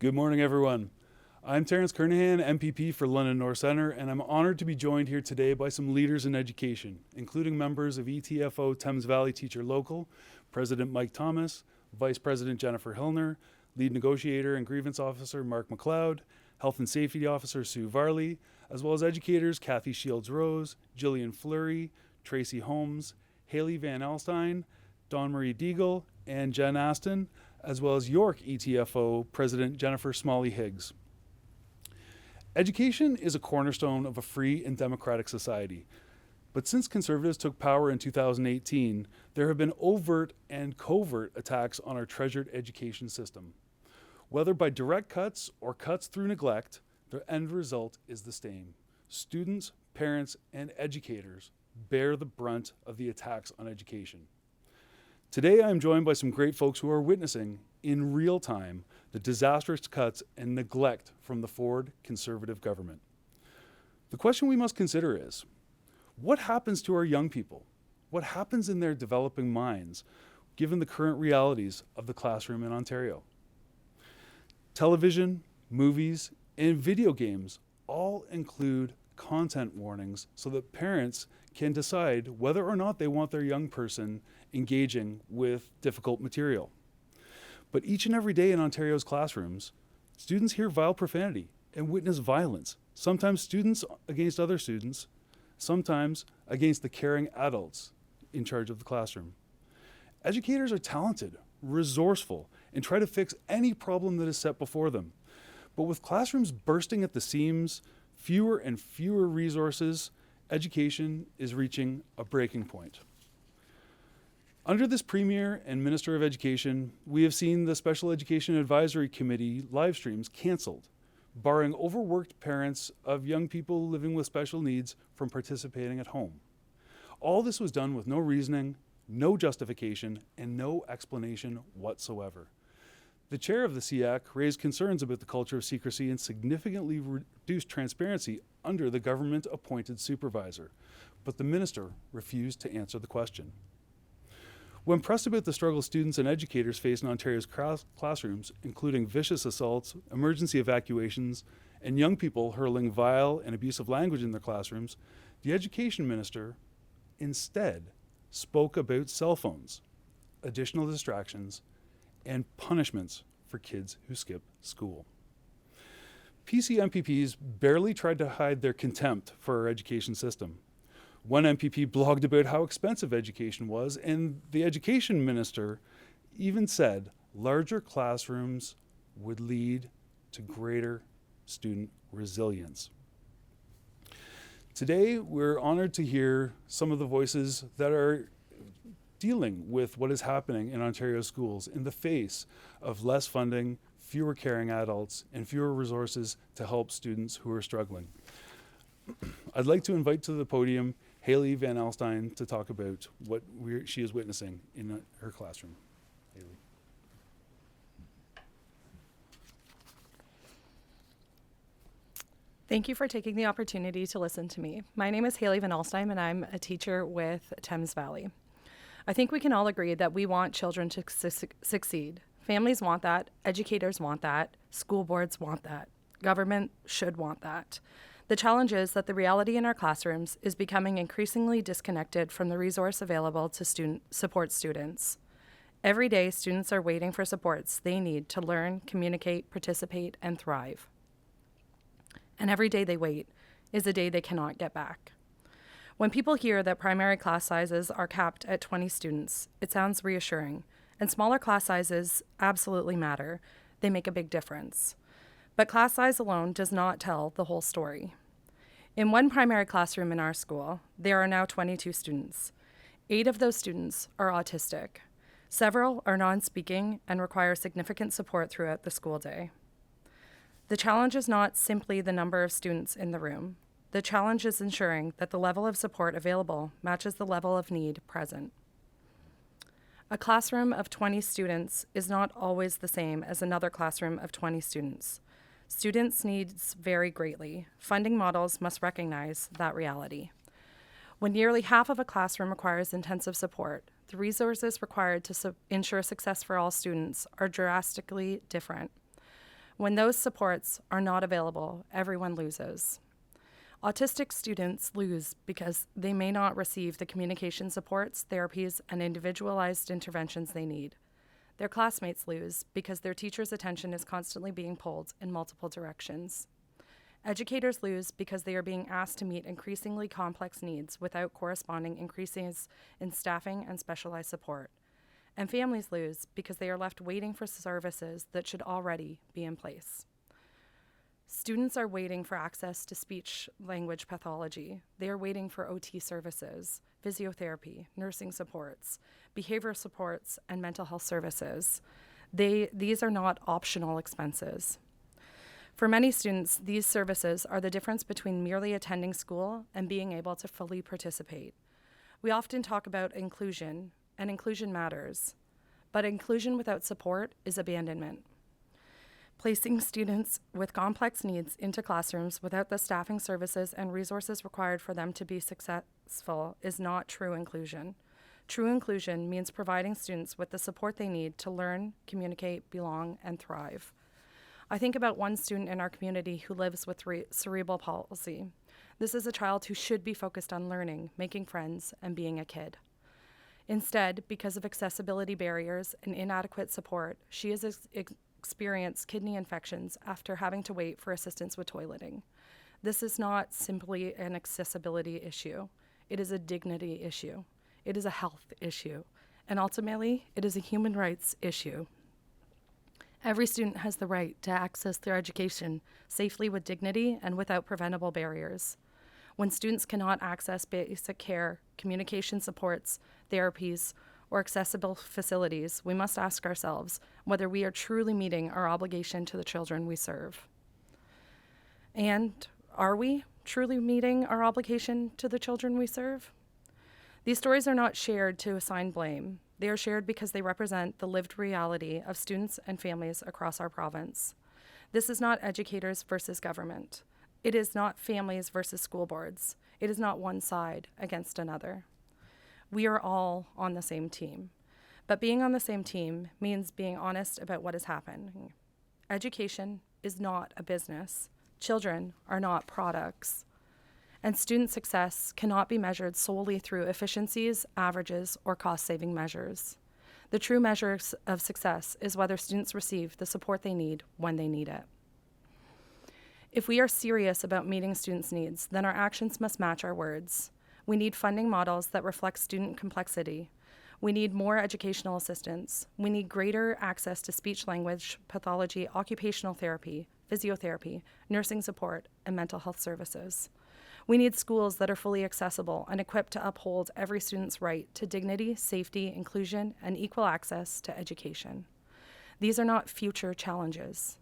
Good morning, everyone. I'm Terence Kernahan, MPP for London North Centre, and I'm honoured to be joined here today by some leaders in education, including members of ETFO Thames Valley Teacher Local, President Mike Thomas, Vice President Jennifer Hillner, Lead Negotiator and Grievance Officer Mark McLeod, Health and Safety Officer Sue Varley, as well as educators Kathy Shields-Rose, Jillian Fleury, Tracy Holmes, Haley Van Alstyne, Dawn Marie Deagle, and Jen Aston, as well as York ETFO President Jennifer Smalley-Higgs. Education is a cornerstone of a free and democratic society. But since Conservatives took power in 2018, there have been overt and covert attacks on our treasured education system. Whether by direct cuts or cuts through neglect, the end result is the same. Students, parents, and educators bear the brunt of the attacks on education. Today, I am joined by some great folks who are witnessing, in real time, the disastrous cuts and neglect from the Ford Conservative government. The question we must consider is, what happens to our young people? What happens in their developing minds, given the current realities of the classroom in Ontario? Television, movies, and video games all include content warnings so that parents can decide whether or not they want their young person engaging with difficult material. But each and every day in Ontario's classrooms, students hear vile profanity and witness violence, sometimes students against other students, sometimes against the caring adults in charge of the classroom. Educators are talented, resourceful, and try to fix any problem that is set before them. But with classrooms bursting at the seams, fewer and fewer resources, education is reaching a breaking point. Under this Premier and Minister of Education, we have seen the Special Education Advisory Committee live streams canceled, barring overworked parents of young people living with special needs from participating at home. All this was done with no reasoning, no justification, and no explanation whatsoever. The chair of the SEAC raised concerns about the culture of secrecy and significantly reduced transparency under the government-appointed supervisor, but the minister refused to answer the question. When pressed about the struggles students and educators face in Ontario's classrooms, including vicious assaults, emergency evacuations, and young people hurling vile and abusive language in their classrooms, the education minister instead spoke about cell phones, additional distractions, and punishments for kids who skip school. PC MPPs barely tried to hide their contempt for our education system. One MPP blogged about how expensive education was, and the education minister even said larger classrooms would lead to greater student resilience. Today, we're honored to hear some of the voices that are dealing with what is happening in Ontario schools in the face of less funding, fewer caring adults, and fewer resources to help students who are struggling. I'd like to invite to the podium Haley Van Alstyne to talk about what she is witnessing in her classroom. Haley. Thank you for taking the opportunity to listen to me. My name is Haley Van Alstyne, and I'm a teacher with Thames Valley. I think we can all agree that we want children to succeed. Families want that, educators want that, school boards want that, government should want that. The challenge is that the reality in our classrooms is becoming increasingly disconnected from the resource available to support students. Every day, students are waiting for supports they need to learn, communicate, participate, and thrive. And every day they wait is a day they cannot get back. When people hear that primary class sizes are capped at 20 students, it sounds reassuring, and smaller class sizes absolutely matter. They make a big difference. But class size alone does not tell the whole story. In one primary classroom in our school, there are now 22 students. 8 of those students are autistic. Several are non-speaking and require significant support throughout the school day. The challenge is not simply the number of students in the room. The challenge is ensuring that the level of support available matches the level of need present. A classroom of 20 students is not always the same as another classroom of 20 students. Students' needs vary greatly. Funding models must recognize that reality. When nearly half of a classroom requires intensive support, the resources required to ensure success for all students are drastically different. When those supports are not available, everyone loses. Autistic students lose because they may not receive the communication supports, therapies, and individualized interventions they need. Their classmates lose because their teacher's attention is constantly being pulled in multiple directions. Educators lose because they are being asked to meet increasingly complex needs without corresponding increases in staffing and specialized support. And families lose because they are left waiting for services that should already be in place. Students are waiting for access to speech language pathology. They are waiting for OT services, physiotherapy, nursing supports, behavioral supports, and mental health services. These are not optional expenses. For many students, these services are the difference between merely attending school and being able to fully participate. We often talk about inclusion, and inclusion matters, but inclusion without support is abandonment. Placing students with complex needs into classrooms without the staffing services and resources required for them to be successful is not true inclusion. True inclusion means providing students with the support they need to learn, communicate, belong, and thrive. I think about one student in our community who lives with cerebral palsy. This is a child who should be focused on learning, making friends, and being a kid. Instead, because of accessibility barriers and inadequate support, she has experienced kidney infections after having to wait for assistance with toileting. This is not simply an accessibility issue. It is a dignity issue. It is a health issue. And ultimately, it is a human rights issue. Every student has the right to access their education safely with dignity and without preventable barriers. When students cannot access basic care, communication supports, therapies, or accessible facilities, we must ask ourselves whether we are truly meeting our obligation to the children we serve. And are we truly meeting our obligation to the children we serve? These stories are not shared to assign blame. They are shared because they represent the lived reality of students and families across our province. This is not educators versus government. It is not families versus school boards. It is not one side against another. We are all on the same team. But being on the same team means being honest about what is happening. Education is not a business. Children are not products. And student success cannot be measured solely through efficiencies, averages, or cost-saving measures. The true measure of success is whether students receive the support they need when they need it. If we are serious about meeting students' needs, then our actions must match our words. We need funding models that reflect student complexity. We need more educational assistance. We need greater access to speech language, pathology, occupational therapy, physiotherapy, nursing support, and mental health services. We need schools that are fully accessible and equipped to uphold every student's right to dignity, safety, inclusion, and equal access to education. These are not future challenges.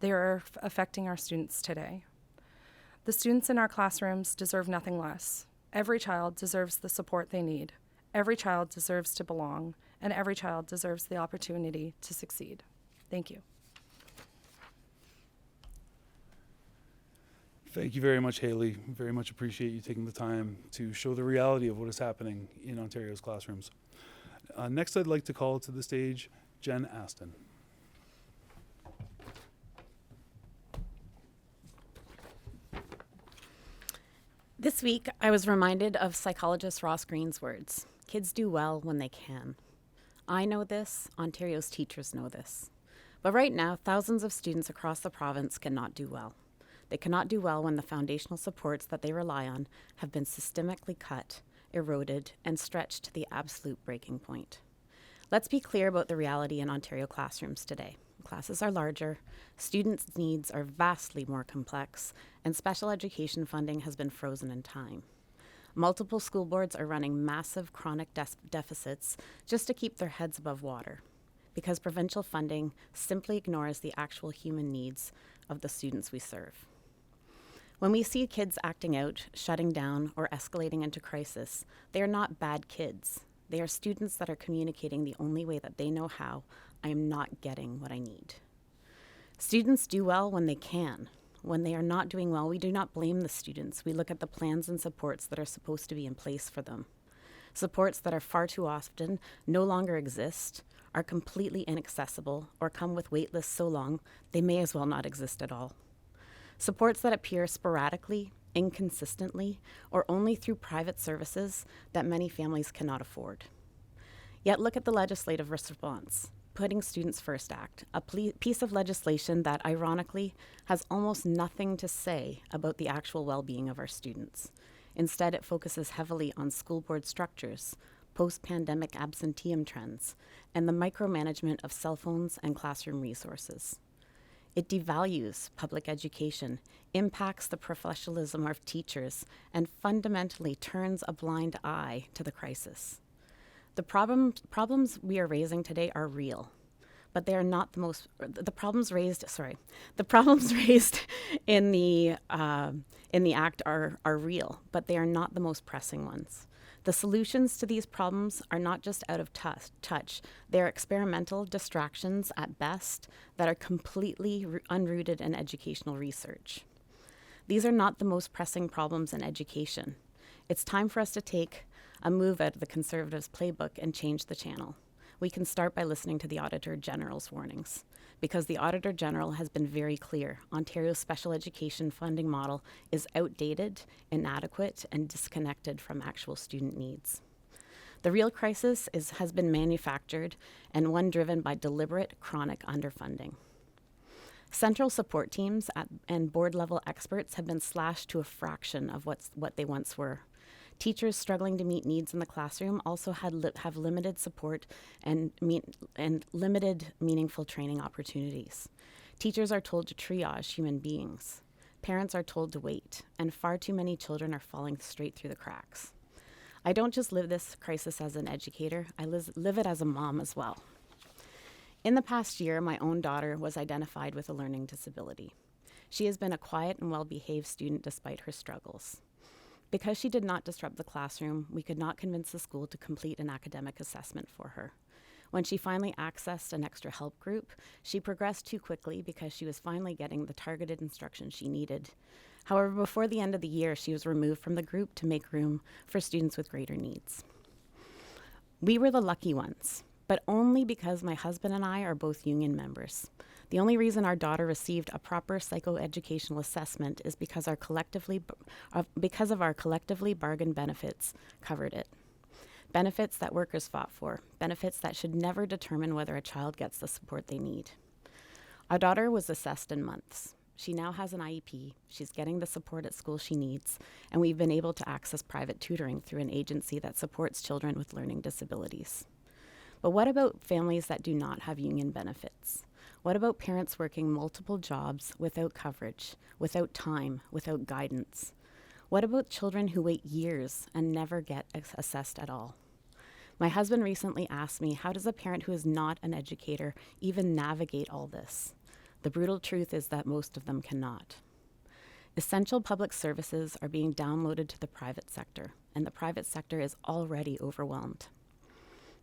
They are affecting our students today. The students in our classrooms deserve nothing less. Every child deserves the support they need. Every child deserves to belong, and every child deserves the opportunity to succeed. Thank you. Thank you very much, Haley. Very much appreciate you taking the time to show the reality of what is happening in Ontario's classrooms. Next, I'd like to call to the stage Jen Aston. This week, I was reminded of psychologist Ross Greene's words, "Kids do well when they can." I know this, Ontario's teachers know this. But right now, thousands of students across the province cannot do well. They cannot do well when the foundational supports that they rely on have been systemically cut, eroded, and stretched to the absolute breaking point. Let's be clear about the reality in Ontario classrooms today. Classes are larger, students' needs are vastly more complex, and special education funding has been frozen in time. Multiple school boards are running massive chronic deficits just to keep their heads above water, because provincial funding simply ignores the actual human needs of the students we serve. When we see kids acting out, shutting down, or escalating into crisis, they are not bad kids. They are students that are communicating the only way that they know how. I am not getting what I need. Students do well when they can. When they are not doing well, we do not blame the students. We look at the plans and supports that are supposed to be in place for them. supports that are far too often no longer exist, are completely inaccessible, or come with wait lists so long they may as well not exist at all. Supports that appear sporadically, inconsistently, or only through private services that many families cannot afford. Yet look at the legislative response. Putting Students First Act, a piece of legislation that, ironically, has almost nothing to say about the actual well-being of our students. Instead, it focuses heavily on school board structures, post-pandemic absenteeism trends, and the micromanagement of cell phones and classroom resources. It devalues public education, impacts the professionalism of teachers, and fundamentally turns a blind eye to the crisis. The problems we are raising today are real, but they are not the problems raised in the act are real, but they are not the most pressing ones. The solutions to these problems are not just out of touch. They are experimental distractions at best that are completely unrooted in educational research. These are not the most pressing problems in education. It's time for us to take a move out of the Conservatives' playbook and change the channel. We can start by listening to the Auditor General's warnings, because the Auditor General has been very clear. Ontario's special education funding model is outdated, inadequate, and disconnected from actual student needs. The real crisis has been manufactured, and one driven by deliberate, chronic underfunding. Central support teams and board-level experts have been slashed to a fraction of what they once were. Teachers struggling to meet needs in the classroom also have limited support and limited meaningful training opportunities. Teachers are told to triage human beings. Parents are told to wait, and far too many children are falling straight through the cracks. I don't just live this crisis as an educator, I live it as a mom as well. In the past year, my own daughter was identified with a learning disability. She has been a quiet and well-behaved student despite her struggles. Because she did not disrupt the classroom, we could not convince the school to complete an academic assessment for her. When she finally accessed an extra help group, she progressed too quickly because she was finally getting the targeted instruction she needed. However, before the end of the year, she was removed from the group to make room for students with greater needs. We were the lucky ones, but only because my husband and I are both union members. The only reason our daughter received a proper psychoeducational assessment is because of our collectively bargained benefits covered it. Benefits that workers fought for, benefits that should never determine whether a child gets the support they need. Our daughter was assessed in months. She now has an IEP, she's getting the support at school she needs, and we've been able to access private tutoring through an agency that supports children with learning disabilities. But what about families that do not have union benefits? What about parents working multiple jobs without coverage, without time, without guidance? What about children who wait years and never get assessed at all? My husband recently asked me, how does a parent who is not an educator even navigate all this? The brutal truth is that most of them cannot. Essential public services are being downloaded to the private sector, and the private sector is already overwhelmed.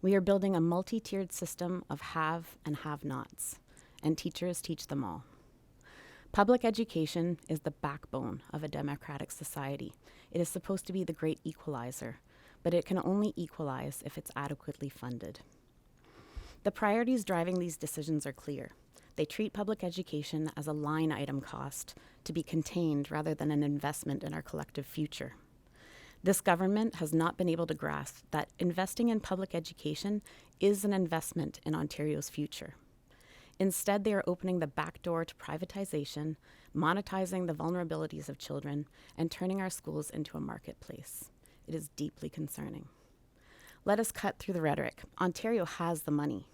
We are building a multi-tiered system of have and have-nots, and teachers teach them all. Public education is the backbone of a democratic society. It is supposed to be the great equalizer, but it can only equalize if it's adequately funded. The priorities driving these decisions are clear. They treat public education as a line item cost to be contained rather than an investment in our collective future. This government has not been able to grasp that investing in public education is an investment in Ontario's future. Instead, they are opening the back door to privatization, monetizing the vulnerabilities of children, and turning our schools into a marketplace. It is deeply concerning. Let us cut through the rhetoric. Ontario has the money.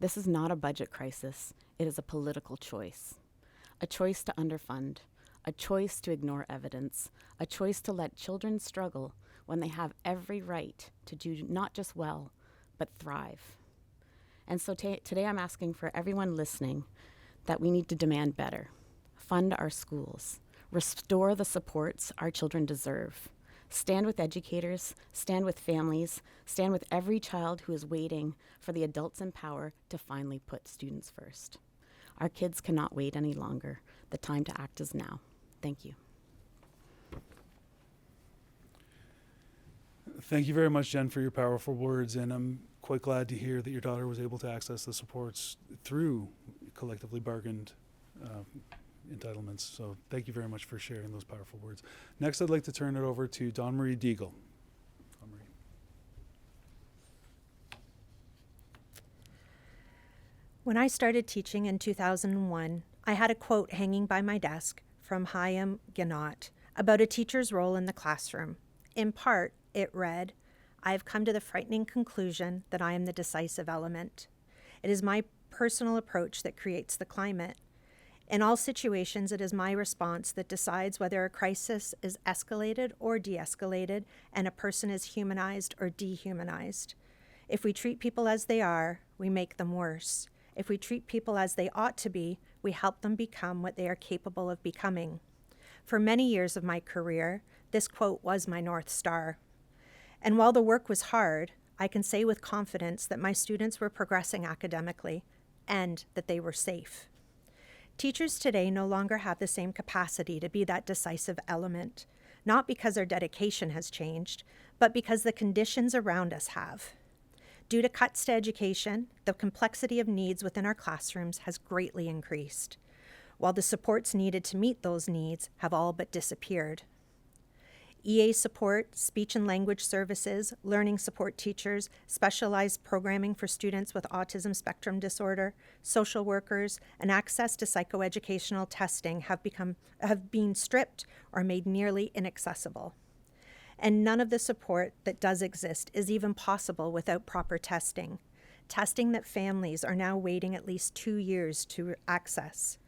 This is not a budget crisis. It is a political choice. A choice to underfund, a choice to ignore evidence, a choice to let children struggle when they have every right to do not just well, but thrive. And so today I'm asking for everyone listening that we need to demand better. Fund our schools. Restore the supports our children deserve. Stand with educators, stand with families, stand with every child who is waiting for the adults in power to finally put students first. Our kids cannot wait any longer. The time to act is now. Thank you. Thank you very much, Jen, for your powerful words, and I'm quite glad to hear that your daughter was able to access the supports through collectively bargained entitlements. So thank you very much for sharing those powerful words. Next, I'd like to turn it over to Dawn Marie Deagle. Dawn Marie. When I started teaching in 2001, I had a quote hanging by my desk from Chaim Ginott about a teacher's role in the classroom. In part, it read, "I have come to the frightening conclusion that I am the decisive element. It is my personal approach that creates the climate. In all situations, it is my response that decides whether a crisis is escalated or de-escalated and a person is humanized or dehumanized. If we treat people as they are, we make them worse. If we treat people as they ought to be, we help them become what they are capable of becoming." For many years of my career, this quote was my North Star. And while the work was hard, I can say with confidence that my students were progressing academically and that they were safe. Teachers today no longer have the same capacity to be that decisive element, not because our dedication has changed, but because the conditions around us have. Due to cuts to education, the complexity of needs within our classrooms has greatly increased, while the supports needed to meet those needs have all but disappeared. EA support, speech and language services, learning support teachers, specialized programming for students with autism spectrum disorder, social workers, and access to psychoeducational testing have been stripped or made nearly inaccessible. And none of the support that does exist is even possible without proper testing that families are now waiting at least 2 years to access.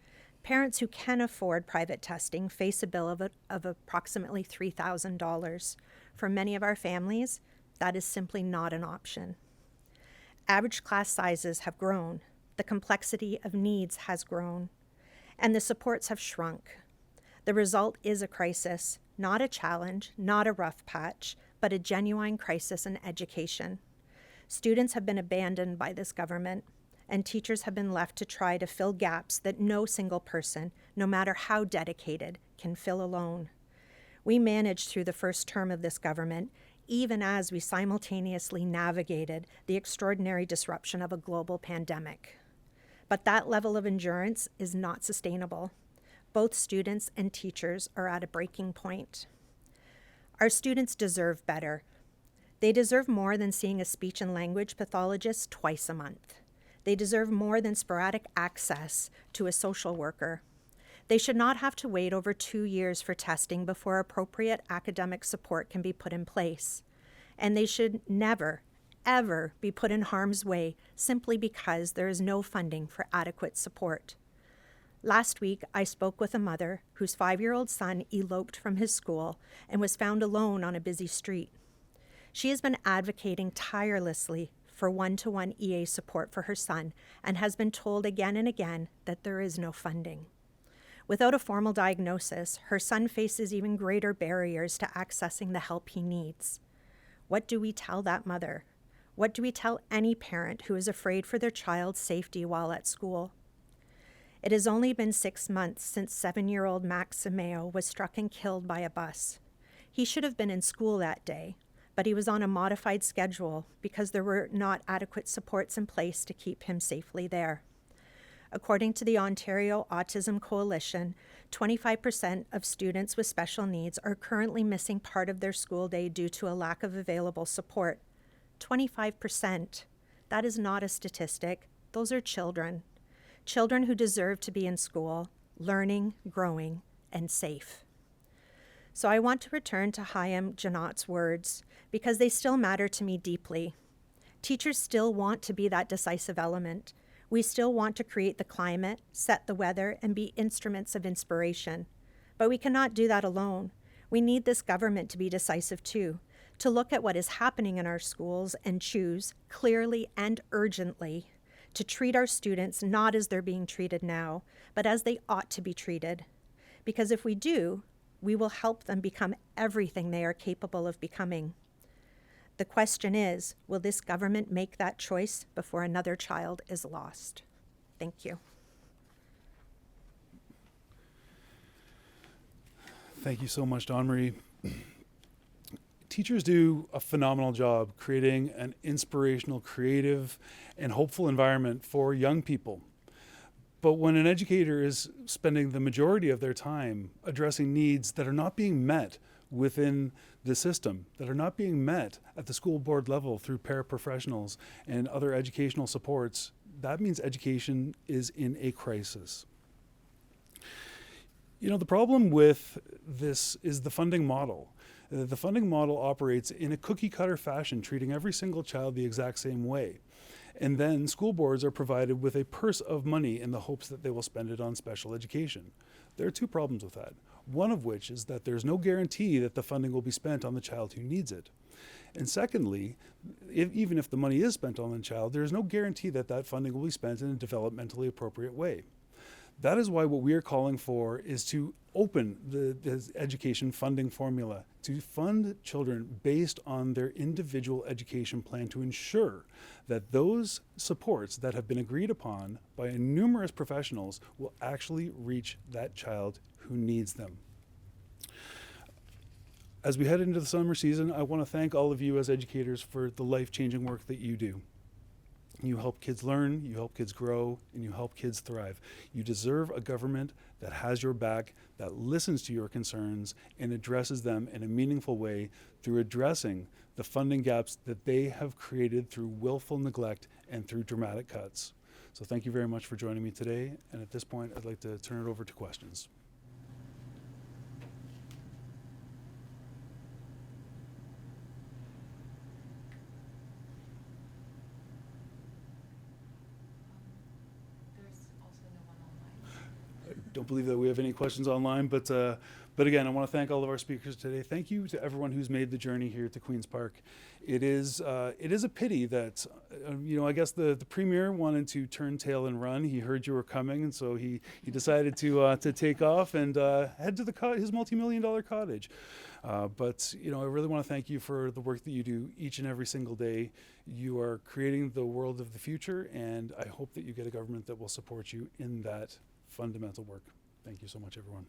Parents who can afford private testing face a bill of approximately $3,000. For many of our families, that is simply not an option. Average class sizes have grown, the complexity of needs has grown, and the supports have shrunk. The result is a crisis, not a challenge, not a rough patch, but a genuine crisis in education. Students have been abandoned by this government, and teachers have been left to try to fill gaps that no single person, no matter how dedicated, can fill alone. We managed through the first term of this government, even as we simultaneously navigated the extraordinary disruption of a global pandemic. But that level of endurance is not sustainable. Both students and teachers are at a breaking point. Our students deserve better. They deserve more than seeing a speech and language pathologist twice a month. They deserve more than sporadic access to a social worker. They should not have to wait over 2 years for testing before appropriate academic support can be put in place. And they should never, ever be put in harm's way simply because there is no funding for adequate support. Last week, I spoke with a mother whose 5-year-old son eloped from his school and was found alone on a busy street. She has been advocating tirelessly for one-to-one EA support for her son and has been told again and again that there is no funding. Without a formal diagnosis, her son faces even greater barriers to accessing the help he needs. What do we tell that mother? What do we tell any parent who is afraid for their child's safety while at school? It has only been 6 months since 7-year-old Max Simeo was struck and killed by a bus. He should have been in school that day, but he was on a modified schedule because there were not adequate supports in place to keep him safely there. According to the Ontario Autism Coalition, 25% of students with special needs are currently missing part of their school day due to a lack of available support. 25%. That is not a statistic. Those are children. Children who deserve to be in school, learning, growing, and safe. So I want to return to Chaim Ginott's words because they still matter to me deeply. Teachers still want to be that decisive element. We still want to create the climate, set the weather, and be instruments of inspiration. But we cannot do that alone. We need this government to be decisive too, to look at what is happening in our schools and choose, clearly and urgently, to treat our students not as they're being treated now, but as they ought to be treated. Because if we do, we will help them become everything they are capable of becoming. The question is, will this government make that choice before another child is lost? Thank you. Thank you so much, Dawn Marie. Teachers do a phenomenal job creating an inspirational, creative, and hopeful environment for young people. But when an educator is spending the majority of their time addressing needs that are not being met within the system, that are not being met at the school board level through paraprofessionals and other educational supports, that means education is in a crisis. You know, the problem with this is the funding model. The funding model operates in a cookie cutter fashion, treating every single child the exact same way. And then school boards are provided with a purse of money in the hopes that they will spend it on special education. There are two problems with that. One of which is that there's no guarantee that the funding will be spent on the child who needs it. And secondly, even if the money is spent on the child, there is no guarantee that that funding will be spent in a developmentally appropriate way. That is why what we are calling for is to open the education funding formula, to fund children based on their individual education plan, to ensure that those supports that have been agreed upon by numerous professionals will actually reach that child who needs them. As we head into the summer season, I want to thank all of you as educators for the life-changing work that you do. You help kids learn, you help kids grow, and you help kids thrive. You deserve a government that has your back, that listens to your concerns, and addresses them in a meaningful way through addressing the funding gaps that they have created through willful neglect and through dramatic cuts. So thank you very much for joining me today, and at this point, I'd like to turn it over to questions. Don't believe that we have any questions online, but again, I want to thank all of our speakers today. Thank you to everyone who's made the journey here to Queen's Park. It is a pity that, I guess the Premier wanted to turn tail and run. He heard you were coming, and so he decided to take off and head to his multi-million-dollar cottage. But I really want to thank you for the work that you do each and every single day. You are creating the world of the future, and I hope that you get a government that will support you in that fundamental work. Thank you so much, everyone.